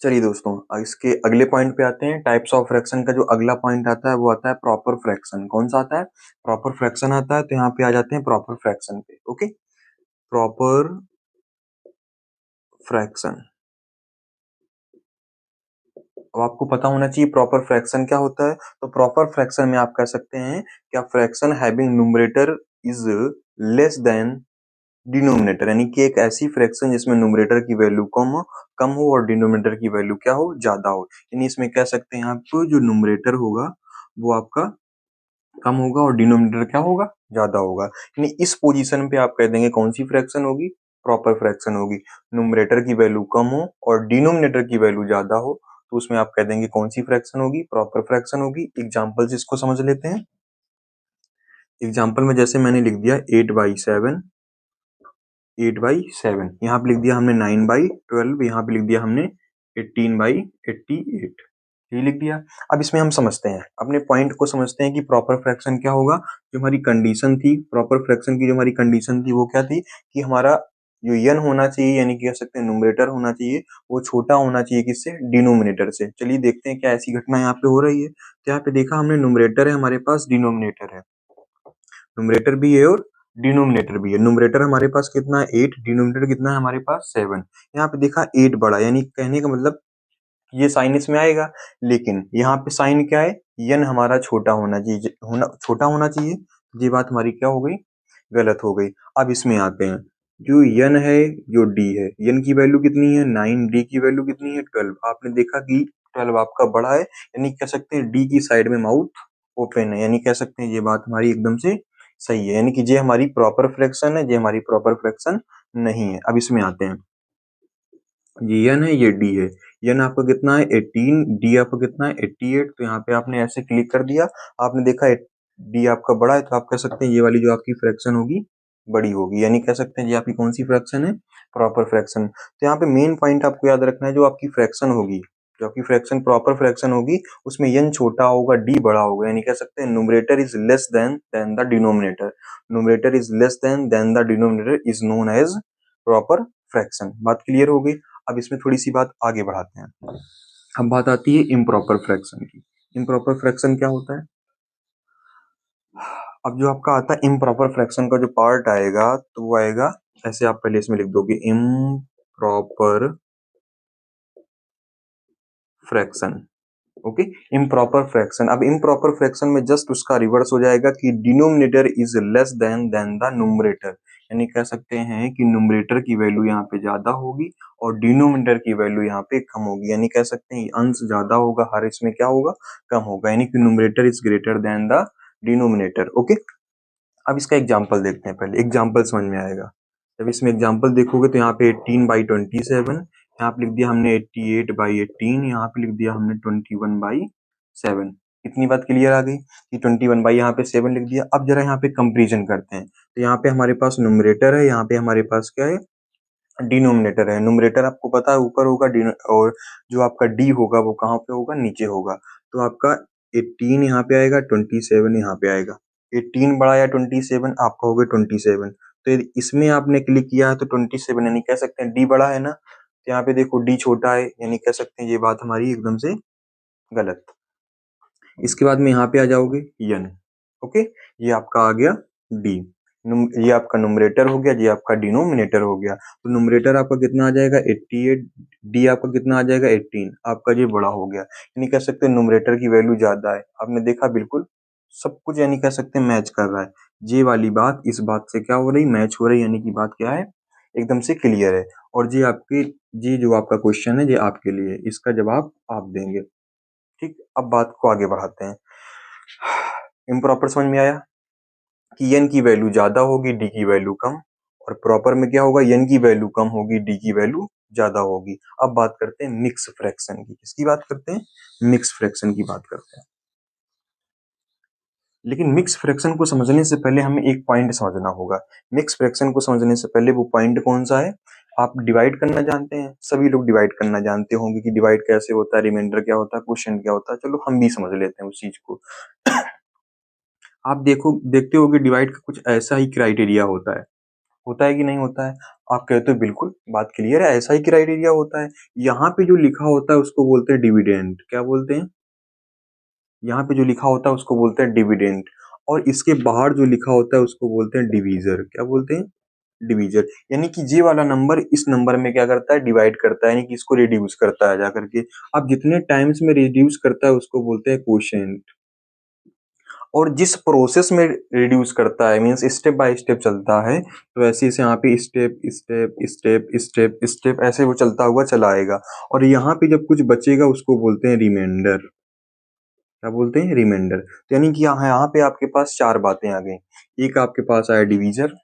चलिए दोस्तों, इसके अगले पॉइंट पे आते हैं। टाइप्स ऑफ फ्रैक्शन का जो अगला पॉइंट आता है वो आता है प्रॉपर फ्रैक्शन। कौन सा आता है? प्रॉपर फ्रैक्शन आता है। तो यहाँ पे आ जाते हैं प्रॉपर फ्रैक्शन पे। Okay, proper fraction. अब आपको पता होना चाहिए प्रॉपर फ्रैक्शन क्या होता है। तो प्रॉपर फ्रैक्शन में आप कह सकते हैं क्या fraction having numerator is less than denominator, यानी कि एक ऐसी फ्रैक्शन जिसमें न्यूमरेटर की वैल्यू कम हो और डिनोमिनेटर की वैल्यू क्या हो, ज्यादा हो। यानी इसमें कह सकते हैं आप जो न्यूमरेटर होगा वो आपका कम होगा और डिनोमिनेटर क्या होगा, ज्यादा होगा। यानी इस पोजीशन पे आप कह देंगे कौन सी फ्रैक्शन होगी, प्रॉपर फ्रैक्शन होगी। न्यूमरेटर की वैल्यू कम हो और डिनोमिनेटर की वैल्यू ज्यादा हो तो उसमें आप कह देंगे कौन सी फ्रैक्शन होगी, प्रॉपर फ्रैक्शन होगी। एग्जाम्पल से इसको समझ लेते हैं। एग्जाम्पल में जैसे मैंने लिख दिया 8/7, 8/7, यहाँ पे लिख दिया हमने 9/12, यहाँ पे लिख दिया हमने 18/88, ये लिख दिया। अब इसमें हम समझते हैं, अपने पॉइंट को समझते हैं कि प्रॉपर फ्रैक्शन क्या होगा। जो हमारी कंडीशन थी प्रॉपर फ्रैक्शन की, जो हमारी कंडीशन थी वो क्या थी कि हमारा जो n होना चाहिए, यानी कि कह सकते हैं न्यूमरेटर होना चाहिए, वो छोटा होना चाहिए किससे, डिनोमिनेटर से। चलिए देखते हैं क्या ऐसी घटना यहाँ पे हो रही है। तो यहाँ पे देखा हमने न्यूमरेटर है हमारे पास, डिनोमिनेटर है। न्यूमरेटर भी है और डिनोमिनेटर भी है। न्यूमरेटर हमारे पास कितना है 8, डिनोमिनेटर कितना है हमारे पास 7। यहाँ पे देखा 8 बड़ा, यानी कहने का मतलब ये साइन इसमें आएगा, लेकिन यहाँ पे साइन क्या है, यन हमारा छोटा होना चाहिए, छोटा होना चाहिए। ये बात हमारी क्या हो गई, गलत हो गई। अब इसमें आते हैं, जो यन है जो डी है, यन की वैल्यू कितनी है 9, डी की वैल्यू कितनी है 12। आपने देखा कि 12 आपका बड़ा है, यानी कह सकते हैं डी की साइड में माउथ ओपन है, यानी कह सकते हैं ये बात हमारी एकदम से सही है। यानी कि ये हमारी प्रॉपर फ्रैक्शन है, ये हमारी प्रॉपर फ्रैक्शन नहीं है। अब इसमें आते हैं, ये यन है ये डी है। यन आपका कितना है 18, डी आपका कितना है 88। तो यहाँ पे आपने ऐसे क्लिक कर दिया, आपने देखा डी आपका बड़ा है, तो आप कह सकते हैं ये वाली जो आपकी फ्रैक्शन होगी बड़ी होगी, यानी कह सकते हैं ये आपकी कौन सी फ्रैक्शन है, प्रॉपर फ्रैक्शन। तो यहाँ पे मेन पॉइंट आपको याद रखना है, जो आपकी फ्रैक्शन होगी, जो आपकी फ्रैक्शन प्रॉपर फ्रैक्शन होगी उसमें यन छोटा होगा डी बड़ा होगा, यानी कह सकते हैं numerator is less than the denominator. Numerator is less than the denominator is known as proper fraction. बात क्लियर हो गई। अब इसमें थोड़ी सी बात आगे बढ़ाते हैं। अब बात आती है इम्प्रॉपर फ्रैक्शन की। इम्प्रॉपर फ्रैक्शन क्या होता है? अब जो आपका आता है इम्प्रॉपर फ्रैक्शन का जो पार्ट आएगा तो वो आएगा ऐसे, आप पहले इसमें लिख दोगे improper fraction. Okay, improper fraction. अब इम्प्रॉपर फ्रैक्शन में जस्ट उसका रिवर्स हो जाएगा कि denominator is less than the numerator, यानी कह सकते हैं कि न्यूमरेटर की वैल्यू यहाँ पे ज्यादा होगी और डिनोमिनेटर की वैल्यू यहाँ पे कम होगी, यानी कह सकते हैं अंश ज्यादा होगा, हर इसमें क्या होगा, कम होगा, यानी कि numerator is greater than the denominator. Okay, अब इसका एग्जाम्पल देखते हैं, पहले एग्जाम्पल समझ में आएगा। जब इसमें एग्जाम्पल देखोगे तो यहाँ पे 18/27, यहाँ पे लिख दिया हमने 88/18, यहाँ पे लिख दिया हमने 21/7। इतनी बात क्लियर आ गई कि 21 बाई यहाँ पे 7 लिख दिया। अब जरा यहाँ पे कंपेरिजन करते हैं। तो यहाँ पे हमारे पास न्यूमरेटर है, यहाँ पे हमारे पास क्या है, डिनोमिनेटर है। न्यूमरेटर आपको पता है ऊपर होगा, और जो आपका डी होगा वो कहाँ पे होगा, नीचे होगा। तो आपका 18 यहाँ पे आएगा, 27 यहाँ पे आएगा। 18 बड़ा या 27, आपका होगा 27। तो इसमें आपने क्लिक किया है तो 27, यानी कह सकते हैं डी बड़ा है ना। तो यहाँ पे देखो डी छोटा है, यानी कह सकते हैं ये बात हमारी एकदम से गलत। इसके बाद में यहाँ पे आ जाओगे यन। ओके, ये आपका आ गया डी। ये आपका न्यूमरेटर हो गया, ये आपका डिनोमिनेटर हो गया। तो न्यूमरेटर आपका कितना आ जाएगा 88, डी आपका कितना आ जाएगा 18, आपका ये बड़ा हो गया। यानी कह सकते हैं न्यूमरेटर की वैल्यू ज्यादा है। आपने देखा बिल्कुल सब कुछ, यानी कह सकते हैं मैच कर रहा है। ये वाली बात इस बात से क्या हो रही, मैच हो रही, यानी कि बात क्या है, एकदम से क्लियर है। और ये आपकी, ये जो आपका क्वेश्चन है ये आपके लिए, इसका जवाब आप देंगे। ठीक, अब बात को आगे बढ़ाते हैं। इम्प्रॉपर समझ में आया कि n की वैल्यू ज्यादा होगी, d की वैल्यू कम, और प्रॉपर में क्या होगा, n की वैल्यू कम होगी, d की वैल्यू ज्यादा होगी। अब बात करते हैं मिक्स फ्रैक्शन की। किसकी बात करते हैं, मिक्स फ्रैक्शन की बात करते हैं। लेकिन मिक्स फ्रैक्शन को समझने से पहले हमें एक पॉइंट समझना होगा। मिक्स फ्रैक्शन को समझने से पहले वो पॉइंट कौन सा है, आप डिवाइड करना जानते हैं, सभी लोग डिवाइड करना जानते होंगे कि डिवाइड कैसे होता है, रिमाइंडर क्या होता है, क्वोशिएंट क्या होता है। चलो हम भी समझ लेते हैं उस चीज को। आप देखते हो कि डिवाइड का कुछ ऐसा ही क्राइटेरिया होता है। होता है कि नहीं होता है? आप कहते हो बिल्कुल, बात क्लियर है, ऐसा ही क्राइटेरिया होता है। यहाँ पे जो लिखा होता है उसको बोलते हैं डिविडेंड। क्या बोलते हैं? यहाँ पे जो लिखा होता है उसको बोलते हैं डिविडेंड, और इसके बाहर जो लिखा होता है उसको बोलते हैं डिवीजर। क्या बोलते हैं? डिवीजर। यानी कि ये वाला नंबर इस नंबर में क्या करता है? डिवाइड करता है, यानी कि इसको रिड्यूस करता है जा करके। अब जितने टाइम्स में रिड्यूस करता है उसको बोलते हैं कोशेंट। और जिस प्रोसेस में रिड्यूस करता है, मीन्स स्टेप बाय स्टेप चलता है, तो ऐसे इसे यहाँ पे step step step step step ऐसे वो चलता हुआ चला आएगा। और यहाँ पे जब कुछ बचेगा उसको बोलते हैं रिमाइंडर। क्या बोलते हैं? रिमाइंडर। तो यानी कि यहाँ पे आपके पास चार बातें आ गई। एक आपके पास आया डिवीजर,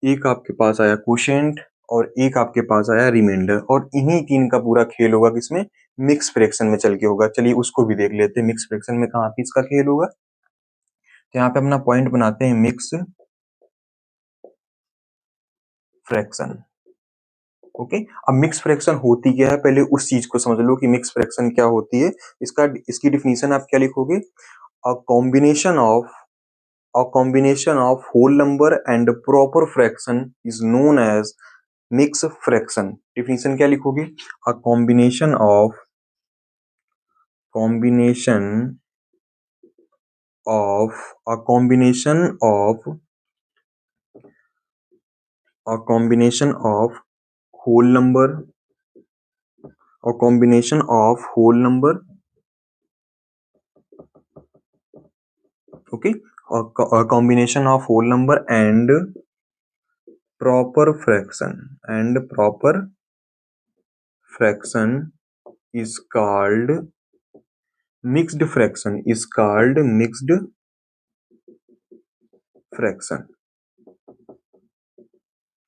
एक आपके पास आया कोशेंट, और एक आपके पास आया रिमाइंडर। और इन्हीं तीन का पूरा खेल होगा किसमें? मिक्स फ्रैक्शन में चल के होगा। चलिए उसको भी देख लेते हैं, मिक्स फ्रैक्शन में कहाँ पे इसका खेल होगा। तो यहाँ पे अपना पॉइंट बनाते हैं मिक्स फ्रैक्शन। ओके, अब मिक्स फ्रैक्शन होती क्या है, पहले उस चीज को समझ लो कि मिक्स फ्रैक्शन क्या होती है। इसकी डिफिनीशन आप क्या लिखोगे? अ combination of whole number and proper fraction is known as mixed fraction। Definition क्या लिखोगे? अ combination of a combination of whole number okay, a combination of whole number and proper fraction is called mixed fraction।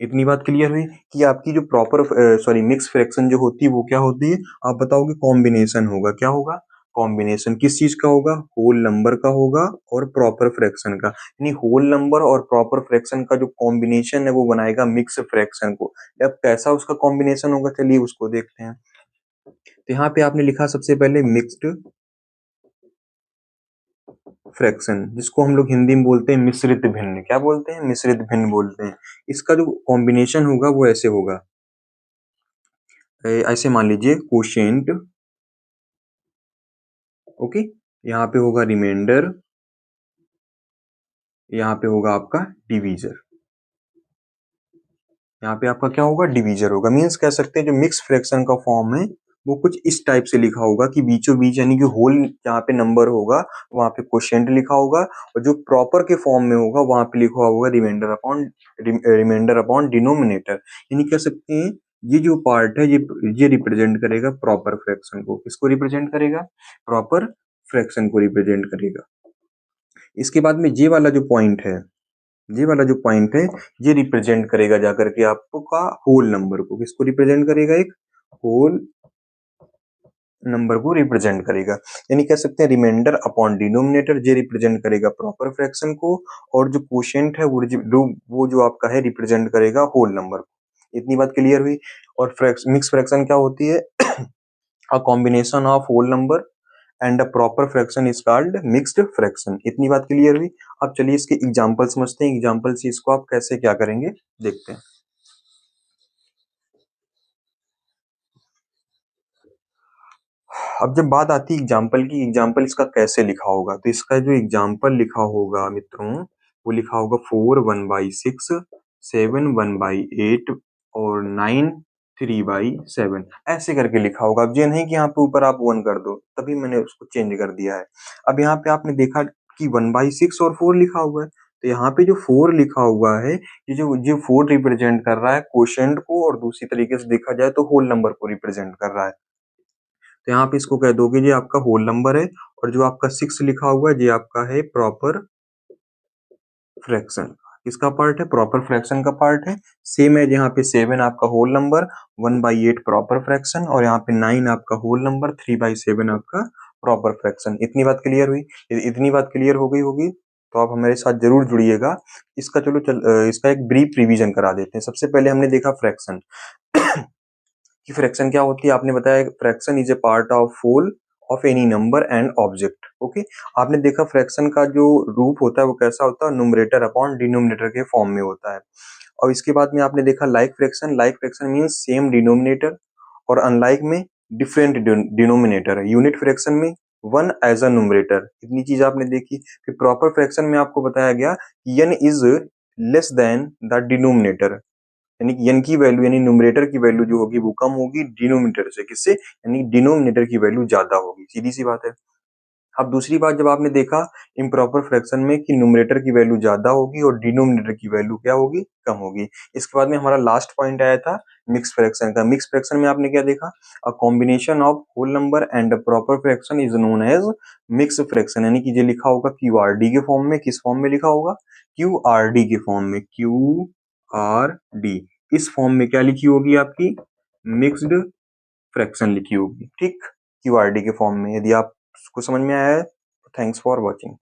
इतनी बात clear हुई कि आपकी जो proper mix fraction जो होती है वो क्या होती है? आप बताओगे कॉम्बिनेशन होगा। क्या होगा? कॉम्बिनेशन किस चीज का होगा? होल नंबर का होगा और प्रॉपर फ्रैक्शन का। यानी होल नंबर और प्रॉपर फ्रैक्शन का जो कॉम्बिनेशन है वो बनाएगा मिक्स फ्रैक्शन को। अब कैसा उसका कॉम्बिनेशन होगा, चलिए उसको देखते हैं। तो यहाँ पे आपने लिखा सबसे पहले मिक्स्ड फ्रैक्शन, जिसको हम लोग हिंदी में बोलते हैं मिश्रित भिन्न। क्या बोलते हैं? मिश्रित भिन्न बोलते हैं। इसका जो कॉम्बिनेशन होगा वो ऐसे होगा, ऐसे मान लीजिए कोशेंट। ओके, यहाँ पे होगा रिमाइंडर, यहाँ पे होगा आपका डिवीजर। यहाँ पे आपका क्या होगा? डिवीजर होगा। मीन्स कह सकते हैं जो मिक्स फ्रैक्शन का फॉर्म है वो कुछ इस टाइप से लिखा होगा कि बीचों बीच, यानी कि होल जहाँ पे नंबर होगा वहां पे क्वोशिएंट लिखा होगा, और जो प्रॉपर के फॉर्म में होगा वहां पे लिखा होगा रिमाइंडर अपॉन डिनोमिनेटर। यानी कह सकते हैं ये जो पार्ट है ये रिप्रेजेंट करेगा प्रॉपर फ्रैक्शन को। किसको रिप्रेजेंट करेगा? प्रॉपर फ्रैक्शन को रिप्रेजेंट करेगा। इसके बाद में ये वाला जो पॉइंट है ये रिप्रेजेंट करेगा जाकर के आपका होल नंबर को। किसको रिप्रेजेंट करेगा? एक होल नंबर को रिप्रेजेंट करेगा। यानी कह सकते हैं रिमाइंडर अपॉन डिनोमिनेटर ये रिप्रेजेंट करेगा प्रॉपर फ्रैक्शन को, और जो क्वोशिएंट है वो जो आपका है रिप्रेजेंट करेगा होल नंबर को। इतनी बात क्लियर हुई। और मिक्स फ्रैक्शन क्या होती है? A combination of whole number and a proper fraction is called mixed fraction. इतनी बात क्लियर हुई। अब चलिए इसके एग्जांपल समझते हैं, एग्जांपल से इसको आप कैसे क्या करेंगे देखते हैं। अब जब बात आती है एग्जाम्पल की, एग्जाम्पल इसका कैसे लिखा होगा, तो इसका जो एग्जाम्पल लिखा होगा मित्रों वो लिखा होगा 4 1/6, 7 1/8 और 9 3/7 ऐसे करके लिखा होगा। अब ये नहीं कि यहाँ पे ऊपर आप 1 कर दो, तभी मैंने उसको चेंज कर दिया है। अब यहाँ पे आपने देखा कि 1/6 और 4 लिखा हुआ है, तो यहाँ पे जो 4 लिखा हुआ है ये जो 4 रिप्रेजेंट कर रहा है क्वोशिएंट को, और दूसरी तरीके से देखा जाए तो होल नंबर को रिप्रेजेंट कर रहा है। तो यहाँ पे इसको कह दोगे ये आपका होल नंबर है, और जो आपका 6 लिखा हुआ है ये आपका है प्रॉपर फ्रैक्शन। किसका पार्ट है? प्रॉपर फ्रैक्शन का पार्ट है। सेम है यहाँ पे 7 आपका होल नंबर, 1/8 प्रॉपर फ्रैक्शन, और यहाँ पे 9 आपका होल नंबर, 3/7 आपका प्रॉपर फ्रैक्शन। इतनी बात क्लियर हुई। यदि इतनी बात क्लियर हो गई होगी तो आप हमारे साथ जरूर जुड़िएगा। इसका एक ब्रीफ रिवीजन करा देते हैं। सबसे पहले हमने देखा फ्रैक्शन कि फ्रैक्शन क्या होती है। आपने बताया fraction is a part of whole of any number and object. Okay, आपने देखा फ्रैक्शन का जो रूप होता है वो कैसा होता है? न्यूमरेटर अपॉन डिनोमिनेटर के फॉर्म में होता है। और इसके बाद में आपने देखा like fraction means same denominator, और अनलाइक में डिफरेंट डिनोमिनेटर है। यूनिट फ्रैक्शन में वन एज अ न्यूमरेटर, इतनी चीज आपने देखी। फिर प्रॉपर फ्रैक्शन में आपको बताया गया n is less than the denominator, यानी कि n की वैल्यू यानी न्यूमरेटर की वैल्यू जो होगी वो कम होगी डिनोमिनेटर से। किससे? यानी डिनोमिनेटर की वैल्यू ज्यादा होगी, सीधी सी बात है। अब दूसरी बात जब आपने देखा इम्प्रॉपर फ्रैक्शन में कि न्यूमरेटर की वैल्यू ज्यादा होगी और डिनोमिनेटर की वैल्यू क्या होगी? कम होगी। इसके बाद में हमारा लास्ट पॉइंट आया था मिक्स फ्रैक्शन का। मिक्स फ्रैक्शन में आपने क्या देखा? A combination of whole number and proper fraction is known as mix fraction, यानी कि ये लिखा होगा क्यू आर डी के फॉर्म में। किस फॉर्म में लिखा होगा? क्यू आर डी के फॉर्म में, क्यू आर डी। इस फॉर्म में क्या लिखी होगी आपकी? मिक्स्ड फ्रैक्शन लिखी होगी, ठीक, क्यूआरडी के फॉर्म में। यदि आप उसको समझ में आया है, थैंक्स फॉर वॉचिंग।